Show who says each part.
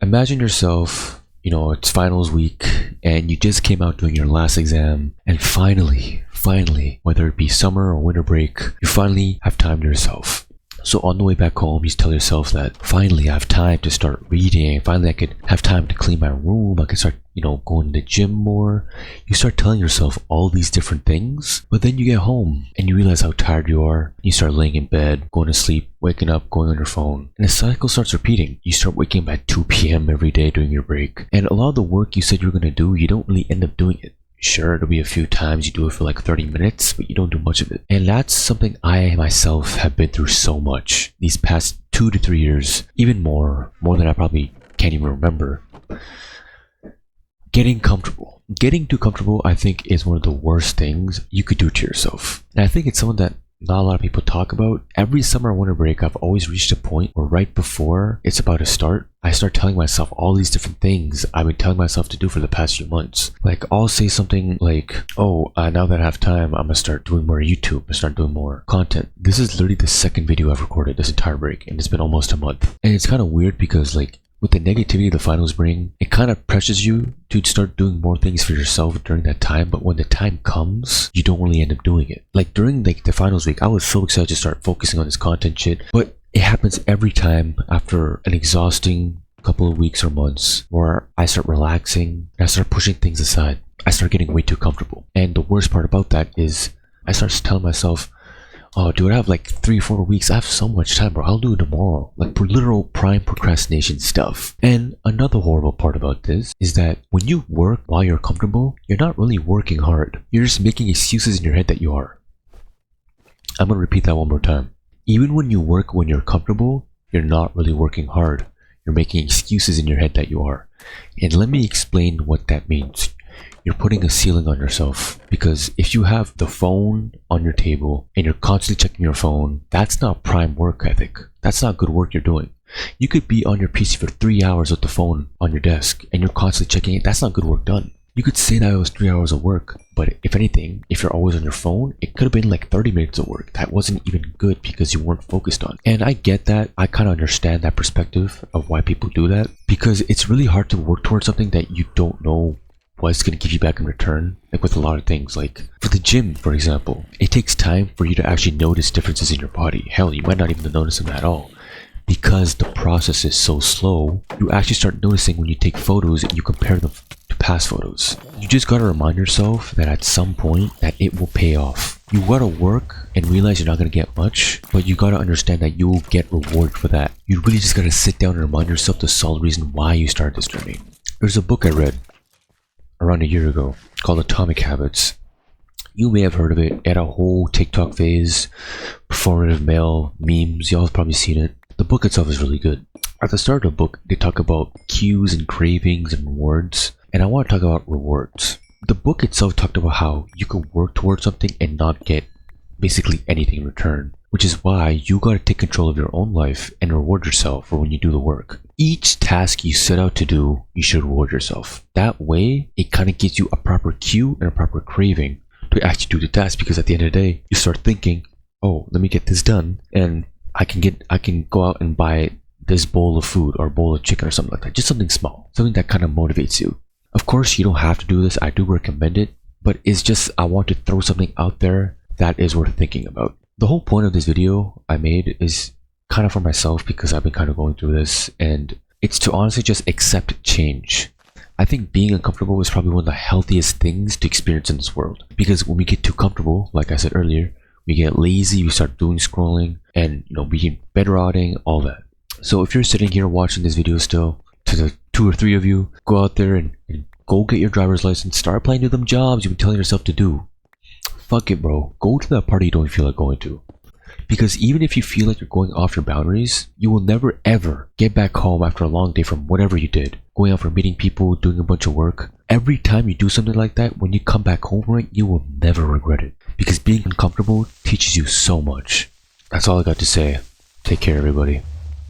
Speaker 1: Imagine yourself, it's finals week and you just came out doing your last exam, and finally, whether it be summer or winter break, you finally have time to yourself. So on the way back home, you tell yourself that finally I have time to start reading. Finally I could have time to clean my room. I could start, going to the gym more. You start telling yourself all these different things, but then you get home and you realize how tired you are. You start laying in bed, going to sleep, waking up, going on your phone. And the cycle starts repeating. You start waking up at 2 p.m. every day during your break. And a lot of the work you said you were going to do, you don't really end up doing it. Sure, there'll be a few times you do it for like 30 minutes, but you don't do much of it. And that's something I myself have been through so much these past 2 to 3 years, even more than I probably can't even remember. Getting comfortable. Getting too comfortable, I think, is one of the worst things you could do to yourself. And I think it's something that not a lot of people talk about. Every summer winter break, I've always reached a point where right before it's about to start, I start telling myself all these different things I've been telling myself to do for the past few months. Like, I'll say something like, now that I have time, I'm gonna start doing more YouTube, I'm gonna start doing more content. This is literally the second video I've recorded this entire break, and it's been almost a month. And it's kind of weird because, like, with the negativity the finals bring, it kind of pressures you to start doing more things for yourself during that time. But when the time comes, you don't really end up doing it. Like during the finals week, I was so excited to start focusing on this content shit, but it happens every time after an exhausting couple of weeks or months where I start relaxing and I start pushing things aside. I start getting way too comfortable. And the worst part about that is I start telling myself, oh dude, I have like 3-4 weeks. I have so much time, bro. I'll do it tomorrow. Like literal prime procrastination stuff. And another horrible part about this is that when you work while you're comfortable, you're not really working hard. You're just making excuses in your head that you are. I'm gonna repeat that one more time. Even when you work when you're comfortable, you're not really working hard. You're making excuses in your head that you are. And let me explain what that means. You're putting a ceiling on yourself, because if you have the phone on your table and you're constantly checking your phone, that's not prime work ethic. That's not good work you're doing. You could be on your PC for 3 hours with the phone on your desk and you're constantly checking it. That's not good work done. You could say that it was 3 hours of work, but if anything, if you're always on your phone, it could have been like 30 minutes of work. That wasn't even good because you weren't focused on. And I get that. I kind of understand that perspective of why people do that, because it's really hard to work towards something that you don't know what's going to give you back in return. Like with a lot of things, like for the gym, for example, it takes time for you to actually notice differences in your body. Hell, you might not even notice them at all. Because the process is so slow, you actually start noticing when you take photos and you compare them to past photos. You just gotta remind yourself that at some point that it will pay off. You gotta work and realize you're not gonna get much, but you gotta understand that you will get rewarded for that. You really just gotta sit down and remind yourself the solid reason why you started this journey. There's a book I read around a year ago called Atomic Habits. You may have heard of it. It had a whole TikTok phase, performative male memes. Y'all have probably seen it. The book itself is really good. At the start of the book, they talk about cues and cravings and rewards, and I want to talk about rewards. The book itself talked about how you can work towards something and not get basically anything in return, which is why you got to take control of your own life and reward yourself for when you do the work. Each task you set out to do, you should reward yourself. That way, it kind of gives you a proper cue and a proper craving to actually do the task, because at the end of the day, you start thinking, oh, let me get this done, and I can go out and buy this bowl of food or a bowl of chicken or something like that. Just something small, something that kind of motivates you. Of course, you don't have to do this. I do recommend it, but it's just, I want to throw something out there that is worth thinking about. The whole point of this video I made is kind of for myself, because I've been kind of going through this, and it's to honestly just accept change. I think being uncomfortable is probably one of the healthiest things to experience in this world, because when we get too comfortable, like I said earlier, we get lazy, we start doing scrolling, and we get bed rotting, all that. So if you're sitting here watching this video still, to the 2 or 3 of you, go out there and go get your driver's license, start applying to them jobs you've been telling yourself to do. Fuck it, bro. Go to that party you don't feel like going to. Because even if you feel like you're going off your boundaries, you will never ever get back home after a long day from whatever you did. Going out for meeting people, doing a bunch of work. Every time you do something like that, when you come back home from it, you will never regret it. Because being uncomfortable teaches you so much. That's all I got to say. Take care, everybody.